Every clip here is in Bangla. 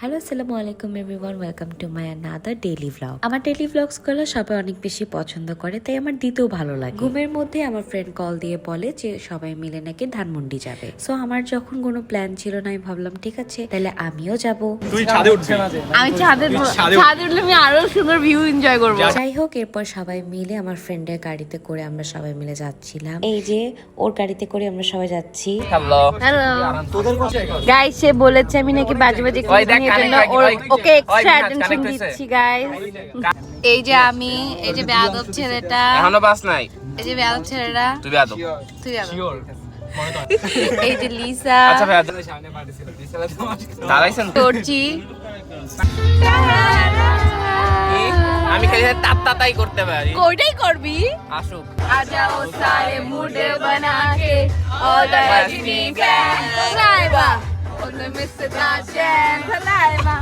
হ্যালো আসসালামু আলাইকুম everyone, welcome to my another daily vlog. আমার ডেইলি ভ্লগস গুলো সবাই অনেক বেশি পছন্দ করে, তাই আমার দিতেও ভালো লাগে। ঘুমের মধ্যে আমার ফ্রেন্ড কল দিয়ে বলে যে সবাই মিলে নাকি ধানমন্ডি যাবে। সো আমার যখন কোনো প্ল্যান ছিল না, আমি ভাবলাম ঠিক আছে তাহলে আমিও যাব। তুই ছাদে উঠবি না? আমি ছাদে উঠলে আমি আরো সুন্দর ভিউ এনজয় করব। যাই হোক, এরপর সবাই মিলে আমার ফ্রেন্ডের গাড়িতে করে আমরা সবাই মিলে যাচ্ছিলাম। এই যে ওর গাড়িতে করে আমরা সবাই যাচ্ছি। হ্যালো গাইস, সে বলেছে আমি নাকি বাজে বাজে ওকে এক্সট্রা অ্যাটেনশন দিচ্ছি গাইস। এই যে আমি, এই যে বেয়াদব ছেলেটা, এখনো বাস নাই। এই যে বেয়াদব ছেলেটা, তুই বেয়াদব। তুই বেয়াদব। এই যে লিসা, আচ্ছা ভাই দাঁড়াইছেন করছি আমি খালি তাই করতে পারি। কোইটাই করবি। আসুক আজাও সারে মুড বানা কে অলরেডি প্ল্যান লাইবা ওনে মিসটা চ্যান Laiba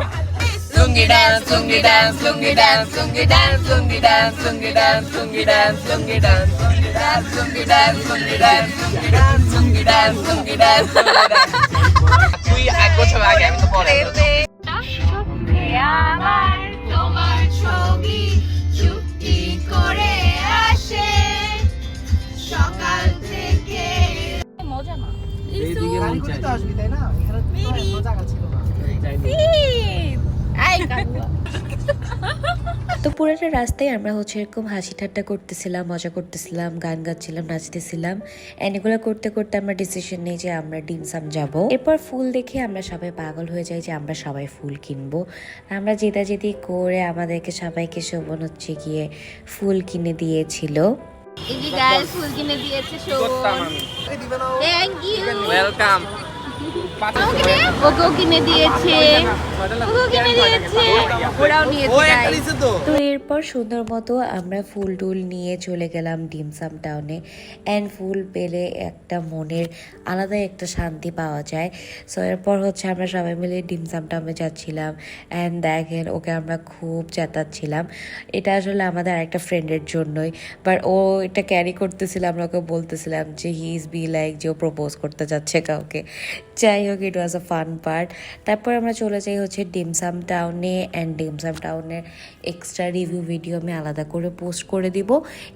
Lungi dance, lungi dance, lungi dance, lungi dance, lungi dance, lungi dance, lungi dance, lungi dance, lungi dance, lungi dance, lungi dance, lungi dance, lungi dance, lungi dance, lungi dance. তুই এক বছর আগে, আমি তো পরে। আমার তোমার ছবি চুপটি করে আসে সকাল থেকে। মজা না এইদিকে নিচে তো আসবি তাই না? এখানে তো জায়গা ছিল না। আই কাকুয়া। তো পুরোটা রাস্তায় আমরা এরকম হাসি ঠাট্টা করতেছিলাম, মজা করতেছিলাম, গান গাচ্ছিলাম, নাচতেছিলাম। এগুলো করতে করতে আমরা ডিসিশন নিই যে আমরা ডিমসাম যাব। এরপর ফুল দেখে আমরা সবাই পাগল হয়ে যাই যে আমরা সবাই ফুল কিনবো। আমরা জেদাজেদি করে আমাদেরকে সবাইকে শোভন গিয়ে ফুল কিনে দিয়েছিল। এই যে গাইস ফুল কিনে দিয়েছে শোভন। Thank you, welcome. ওকেও কিনে দিয়েছে, ওকেও কিনে দিয়েছে, ওরাও নিয়েছে। তো এরপর সুন্দর মতো আমরা ফুল টুল নিয়ে চলে গেলাম ডিমসাম টাউনে। অ্যান্ড ফুল পেলে একটা মনের আলাদা একটা শান্তি পাওয়া যায়। সো এরপর আমরা সবাই মিলে ডিমসাম টাউনে যাচ্ছিলাম। অ্যান্ড দেখেন ওকে আমরা খুব চেতাচ্ছিলাম। এটা আসলে আমাদের আরেকটা ফ্রেন্ডের জন্যই, বাট ও এটা ক্যারি করতেছিল। আমরা ওকে বলতেছিলাম যে হি ইজ বি লাইক যে ও প্রপোজ করতে যাচ্ছে কাউকে। যাই হোক, ইট ওয়াজ আ ফান পার্ট। তারপর আমরা চলে যাই ডিমসাম টাউনে। অ্যান্ড ডিমসাম টাউনের এক্সট্রা রিভিউ ভিডিও আমি আলাদা করে পোস্ট করে দিব।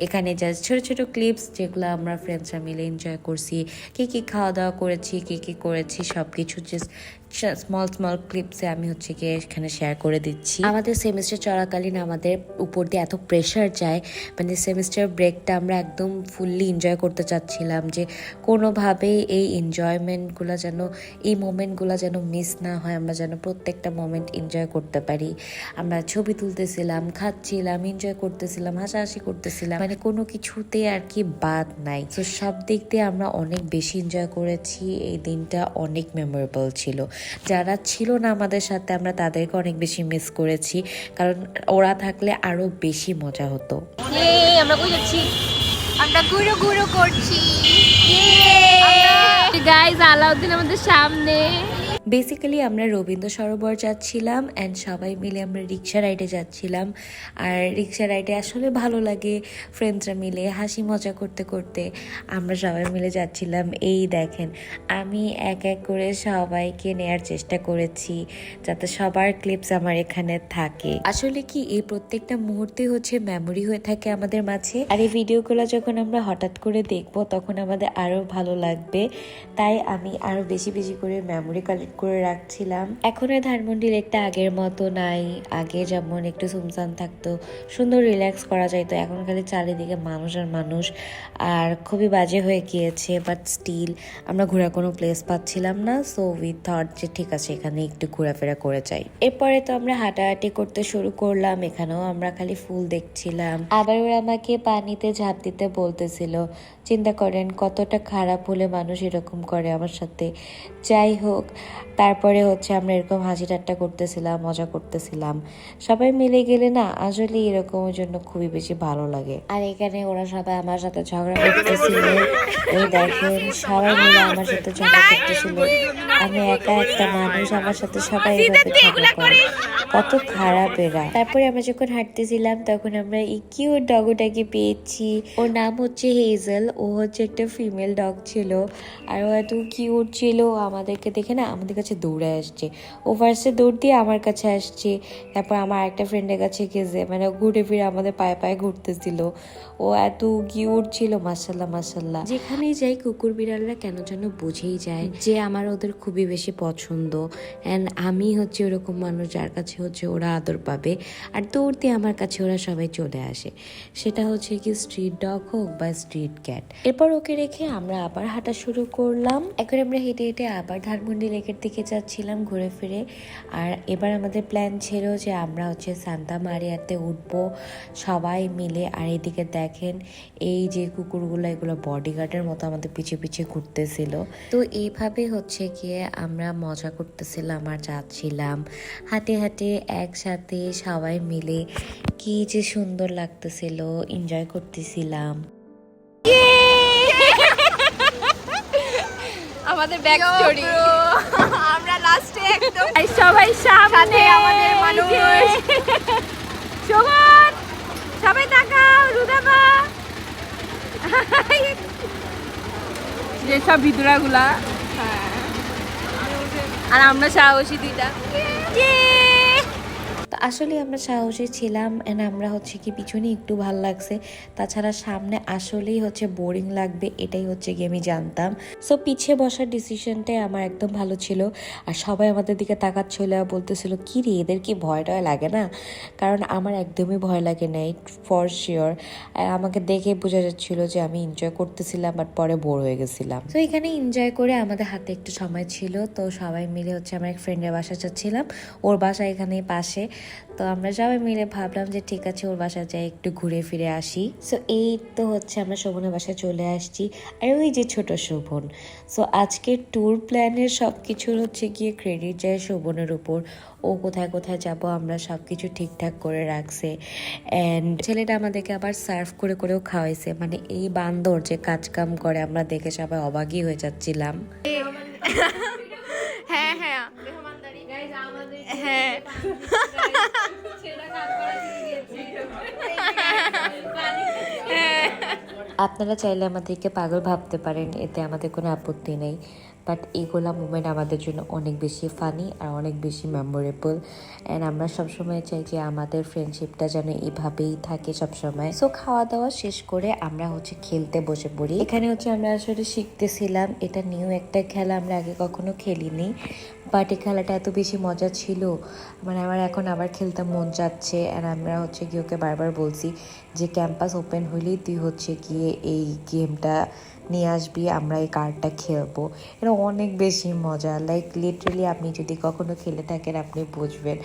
এখানে জাস্ট ছোটো ছোটো ক্লিপস যেগুলো আমরা ফ্রেন্ডসরা মিলে এনজয় করছি, কী খাওয়া দাওয়া করেছি, কী করেছি, সব কিছু জাস্ট স্মল ক্লিপসে আমি গিয়ে এখানে শেয়ার করে দিচ্ছি। আমাদের সেমিস্টার চলাকালীন আমাদের উপর দিয়ে এত প্রেশার যায়, মানে সেমিস্টার ব্রেকটা আমরা একদম ফুললি এনজয় করতে চাচ্ছিলাম যে কোনোভাবেই এই এনজয়মেন্টগুলো যেন, এই মোমেন্টগুলো যেন মিস না হয়, আমরা যেন প্রত্যেকটা মোমেন্ট এনজয় করতে পারি। আমরা ছবি তুলতেছিলাম, খাচ্ছিলাম, এনজয় করতেছিলাম, হাসাহাসি করতেছিলাম, মানে কোনো কিছুতে আর কি বাদ নাই। তো সব দিক দিয়ে আমরা অনেক বেশি এনজয় করেছি। এই দিনটা অনেক মেমোরেবল ছিল। যারা ছিল না আমাদের সাথে আমরা তাদেরকে অনেক বেশি মিস করেছি, কারণ ওরা থাকলে আরো বেশি মজা হতো। আমরা কই যাচ্ছি? আমরা ঘুরো করছি। গাইস আলাউদ্দিন আমাদের সামনে। বেসিক্যালি আমরা রবীন্দ্র সরোবর যাচ্ছিলাম অ্যান্ড সবাই মিলে আমরা রিক্সা রাইডে যাচ্ছিলাম। আর রিক্সা রাইডে আসলে ভালো লাগে, ফ্রেন্ডসরা মিলে হাসি মজা করতে করতে আমরা সবাই মিলে যাচ্ছিলাম। এই দেখেন, আমি এক এক করে সবাইকে নেয়ার চেষ্টা করেছি যাতে সবার ক্লিপস আমার এখানে থাকে। আসলে কি এই প্রত্যেকটা মুহূর্তে মেমোরি হয়ে থাকে আমাদের মাঝে। আর এই ভিডিওগুলো যখন আমরা হঠাৎ করে দেখবো তখন আমাদের আরো ভালো লাগবে, তাই আমি আরো বেশি বেশি করে মেমোরি কালেক্ট করে রাখছিলাম। এখন আর ধানমন্ডি লেকটা আগের মতো নাই। আগে যেমন একটু সুমসান থাকতো, সুন্দর রিল্যাক্স করা যাইতো, এখন খালি চারিদিকে মানুষ আর মানুষ, আর খুবই বাজে হয়ে গিয়েছে। বাট স্টিল আমরা ঘোরার কোনো প্লেস পাচ্ছিলাম না, সো উই থট যে ঠিক আছে এখানে একটু ঘোরাফেরা করে যাই। এরপরে তো আমরা হাঁটাহাঁটি করতে শুরু করলাম। এখানেও আমরা খালি ফুল দেখছিলাম। আবার ওরা আমাকে পানিতে ঝাঁপ দিতে বলতেছিল। চিন্তা করেন কতটা খারাপ হলে মানুষ এরকম করে আমার সাথে। যাই হোক, তারপরে আমরা এরকম হাসি ঠাট্টা করতেছিলাম, মজা করতেছিলাম। সবাই মিলে গেলে না আসলে এরকমের জন্য খুবই বেশি ভালো লাগে। আর এখানে ওরা সবাই আমার সাথে ঝগড়া করতেছিল। এই দেখেন সবাই মিলে আমার সাথে ঝগড়া করতেছিল। আমি একা একটা মানুষ, আমার সাথে সবাই এভাবে ঝগড়া করে, কত খারাপ এরা। তারপরে আমরা যখন হাঁটতেছিলাম তখন আমরা এই কিউট ডগটাকে পেয়েছি। ওর নাম হেজেল। ও একটা ফিমেল ডগ ছিল, আর ও এত কিউট ছিল, আমাদেরকে দেখে না আমাদের কাছে কাছে দৌড়ে আসছে, ও ফার্স্টে দৌড় দিয়ে আমার কাছে আসছে, তারপর আমার একটা ফ্রেন্ডের কাছে গেছে, মানে ঘুরে ফিরে আমাদের পায়ে পায়ে ঘুরতেছিল। ও এত কিউট ছিল, মাশাল্লাহ মাশাল্লাহ। যেখানেই যাই কুকুর বিড়ালরা কেন যেন বুঝেই যায় যে আমার ওদের খুবই বেশি পছন্দ, অ্যান্ড আমি হচ্ছে ওরকম মানুষ যার কাছে হচ্ছে ওরা আদর পাবে, আর দৌড়তে আমার কাছে ওরা সবাই চলে আসে, সেটা হচ্ছে কি স্ট্রিট ডগ হোক বা স্ট্রিট ক্যাট। এরপর ওকে রেখে আমরা আবার হাঁটা শুরু করলাম। এখন আমরা হেঁটে হেঁটে আবার ধানমন্ডি লেকের দিকে যাচ্ছিলাম ঘুরে ফিরে। আর এবার আমাদের প্ল্যান ছিল যে আমরা হচ্ছে সান্তা মারিয়াতে উঠবো সবাই মিলে। আর এদিকে দেখেন এই যে কুকুরগুলো, এগুলো বডিগার্ডের মতো আমাদের পিছে পিছে ঘুরতেছিল। তো এইভাবে হচ্ছে গিয়ে আমরা মজা করতেছিলাম আর যাচ্ছিলাম হাঁটে হাঁটে একসাথে সবাই মিলে। কি যে সুন্দর লাগতেছিল, এনজয় করতেছিলাম। আমাদের ব্যাক স্টোরি, আমরা লাস্টে একদম সবাই সামনে আমাদের মানুষ শোভন, সবাই তাকাও, রুদাবা যেসব ভিতরাগুলা, আর আমরা সাহসী দুইটা। তো আসলে আমরা সাহসী ছিলাম, এন্ড আমরা হচ্ছে কি পিছনে একটু ভাল লাগছে, তাছাড়া সামনে আসলেই হচ্ছে বোরিং লাগবে, এটাই হচ্ছে কি আমি জানতাম। সো পিছিয়ে বসার ডিসিশনটাই আমার একদম ভালো ছিল। আর সবাই আমাদের দিকে তাকাচ্ছিল আর বলতেছিল কি রে, এদের কি ভয় টয় লাগে না? কারণ আমার একদমই ভয় লাগে নাই, ফর শিওর। আমাকে দেখে বোঝা যাচ্ছিল যে আমি এনজয় করতেছিলাম, বাট পরে বোর হয়ে গেছিলাম। তো এখানে এনজয় করে আমাদের হাতে একটু সময় ছিল, তো সবাই মিলে হচ্ছে আমার এক ফ্রেন্ডের বাসা যাচ্ছিলাম, ওর বাসা এখানেই পাশে। তো আমরা সবাই মিলে ভাবলাম যে ঠিক আছে ওর বাসায় যাই একটু ঘুরে ফিরে আসি। সো এই তো হচ্ছে আমরা শোভনের বাসায় চলে আসছি, আর ওই যে ছোট শোভন। সো আজকের ট্যুর প্ল্যানের সব কিছুর হচ্ছে গিয়ে ক্রেডিট যায় শোভনের উপর। ও কোথায় কোথায় যাব আমরা সব কিছু ঠিকঠাক করে রাখছে, অ্যান্ড ছেলেটা আমাদেরকে আবার সার্ভ করে করেও খাওয়াইছে। মানে এই বান্দর যে কাজ কাম করে আমরা দেখে সবাই অবাকই হয়ে যাচ্ছিলাম। হ্যাঁ হ্যাঁ হ্যাঁ, আপনারা চাইলে আমাদেরকে পাগল ভাবতে পারেন, এতে আমাদের কোনো আপত্তি নেই, বাট এইগুলা মুমেন্ট আমাদের জন্য অনেক বেশি ফানি আর অনেক বেশি মেমোরেবল। অ্যান্ড আমরা সবসময় চাই যে আমাদের ফ্রেন্ডশিপটা যেন এইভাবেই থাকে সবসময়। সো খাওয়া দাওয়া শেষ করে আমরা হচ্ছে খেলতে বসে পড়ি। এখানে হচ্ছে আমরা আসলে শিখতেছিলাম, এটা নিউ একটা খেলা, আমরা আগে কখনো খেলিনি, বাট এই খেলাটা এত বেশি মজা ছিল, মানে আমার এখন আবার খেলতে মন চাচ্ছে। আর আমরা হচ্ছে গিয়ে ওকে বারবার বলছি যে ক্যাম্পাস ওপেন হলেই তুই হচ্ছে গিয়ে এই গেমটা নিয়ে আসবি, আমরা এই কার্ডটা খেলবো। এটা অনেক বেশি মজা, লাইক লিটারালি আপনি যদি কখনো খেলে থাকেন আপনি বুঝবেন,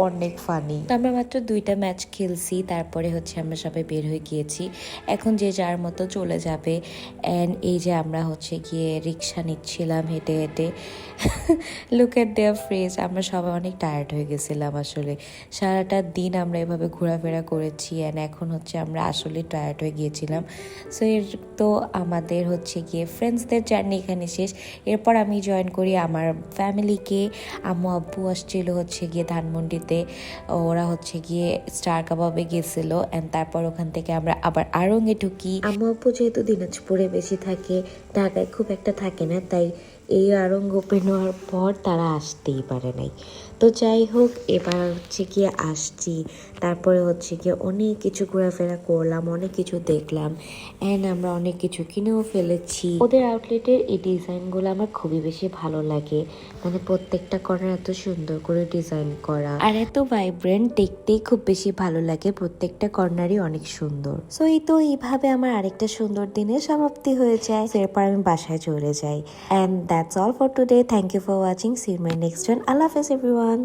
অনেক ফানি। তো আমরা মাত্র 2টা ম্যাচ খেলছি, তারপরে হচ্ছে আমরা সবাই বের হয়ে গিয়েছি। এখন যে যার মতো চলে যাবে। অ্যান্ড এই যে আমরা হচ্ছে গিয়ে রিক্সা নিচ্ছিলাম হেঁটে হেঁটে। লুক এট দেয়ার ফেস, আমরা সবাই অনেক টায়ার্ড হয়ে গেছিলাম আসলে, সারাটা দিন আমরা এভাবে ঘোরাফেরা করেছি, অ্যান্ড এখন হচ্ছে আমরা আসলে টায়ার্ড হয়ে গিয়েছিলাম। সো এর তো আমাদের হচ্ছে গিয়ে ফ্রেন্ডসদের জার্নি এখানে শেষ। এরপর আমি জয়েন করি আমার ফ্যামিলিকে। আম্মু আব্বু আসছিল হচ্ছে গিয়ে ধানমন্ডিতে, ওরা হচ্ছে গিয়ে স্টার কাবাবে গেছিল, অ্যান্ড তারপর ওখান থেকে আমরা আবার আড়ংয়ে ঢুকি। আম্মু আব্বু যেহেতু দিনাজপুরে বেশি থাকে, ঢাকায় খুব একটা থাকে না, তাই এই আড়ং ওপেন হওয়ার পর তারা আসতেই পারে নাই। তো যাই হোক, এবার হচ্ছে গিয়ে আসছি, তারপরে হচ্ছে গিয়ে অনেক কিছু ঘোরাফেরা করলাম, অনেক কিছু দেখলাম, অ্যান্ড আমরা অনেক কিছু কিনেও ফেলেছি। ওদের আউটলেটের এই ডিজাইনগুলো আমার খুবই বেশি ভালো লাগে, মানে প্রত্যেকটা কর্নার এত সুন্দর করে ডিজাইন করা আর এত ভাইব্রেন্ট, দেখতেই খুব বেশি ভালো লাগে, প্রত্যেকটা কর্নারই অনেক সুন্দর। সো এই তো এইভাবে আমার আরেকটা সুন্দর দিনের সমাপ্তি হয়ে যায়। এরপর আমি বাসায় চলে যাই। And that's all for today. Thank you for watching. See you my next one. আল্লাহ হাফেজ এভরিওয়ান।